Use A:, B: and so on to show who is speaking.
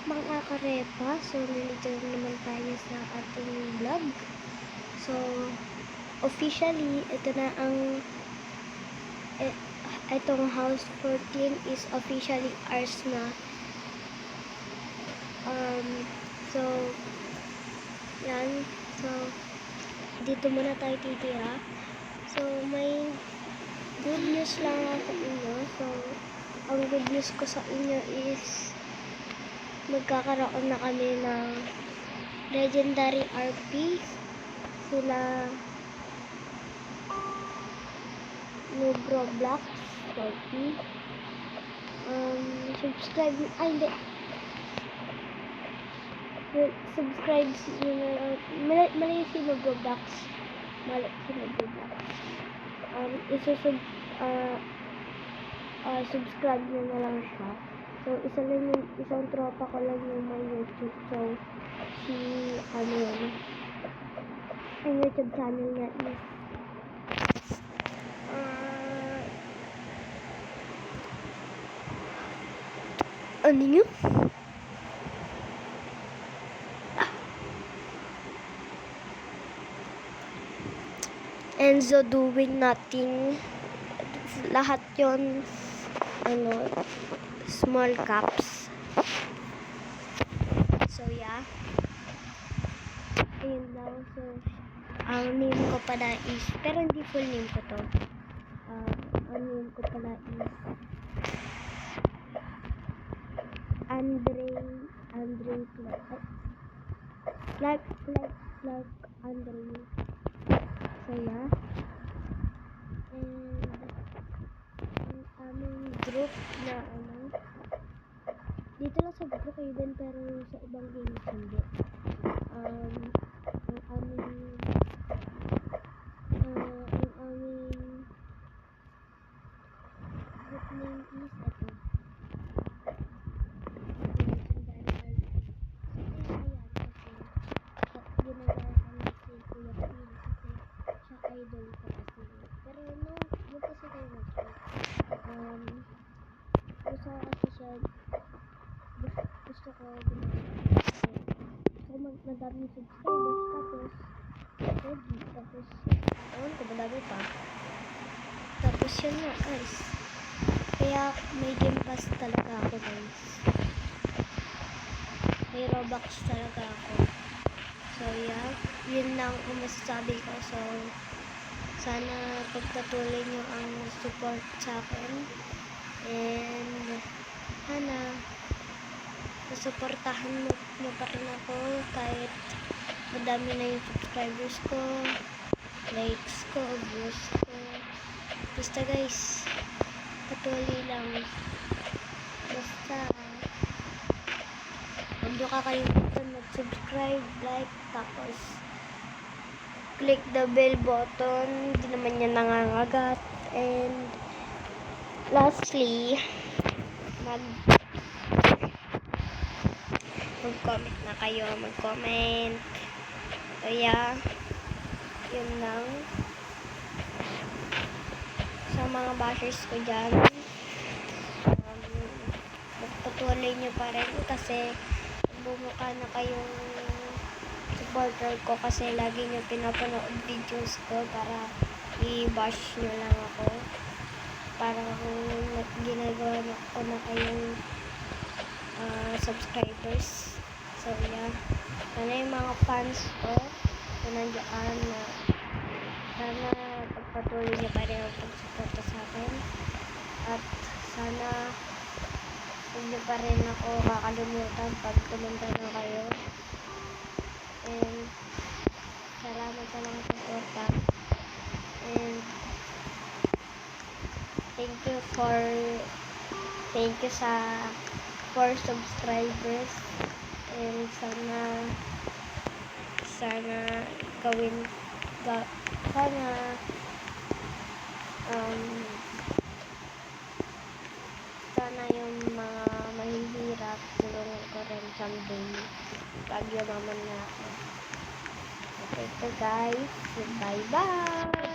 A: mga karepa, so nandito naman tayo sa ating vlog. So, officially, ito na ang itong house 14 is officially ours na. So, yan. So, dito muna tayo titira. So, may good news lang ako sa inyo. So, ang good news ko sa inyo is magkakaroon na kami ng legendary RP. Sila Noob Roblox RP. Subscribe. Ay, hindi. Subscribe nyo na. Mali si Noob Roblox. Mali si Noob Roblox. Subscribe nyo na lang siya. So, isang tropa ko lang yung may YouTube. So, ang YouTube channel niya is ano yun? Enzo Doing Nothing. Lahat yon small caps. So yeah, ayun lang. So ang name ko pala is, pero hindi full name ko to. Ang name ko pala is Andre Clark Andre. So yeah, and ang aming group na dito lang sa Brookhaven, pero sa ibang games hindi. Ang aming group name is ito. Ginagaya kami si Kuya Phil kasi siya idol ko kasi. Pero no, yun kasi kayo mag-check. Gusto ko kasi siya, gusto ko ginagawa kasi gusto ko madaming subscribers, tapos ewan ko, madami pa. Tapos yun nga guys, kaya may Game Pass talaga ako guys, may Robux talaga ako. So yeah, yun lang ang masasabi ko. So sana pagpatuloy nyo ang support sa akin, and sana susuportahan nyo pa rin ako kahit madami na yung subscribers ko, likes ko, views ko. Basta guys, patuloy lang. Basta huwag nyo kakalimutan mag-subscribe, like, tapos click the bell button. Hindi naman yan nangangagat. And lastly, mag-comment na kayo, mag-comment. So yeah, yun lang. Sa mga bashers ko dyan, magpatuloy nyo pa rin kasi bumukha na kayong supporter ko kasi lagi nyo pinapanood videos ko para i-bash nyo lang ako. Para kung ginagawa ko na kayong subscribers. So yeah, sana yung mga fans ko na nandiyan na sana pagpatuloy niyo pa rin ang pagsuporta sa akin, at sana huwag niyo pa rin ako kakalimutan pag pumunta na kayo. And salamat sa mga suporta, and thank you sa 4 subscribers, and sana yung mga mahihirap tulungan ko rin someday pag yumaman na ako. Okay, so guys, bye bye.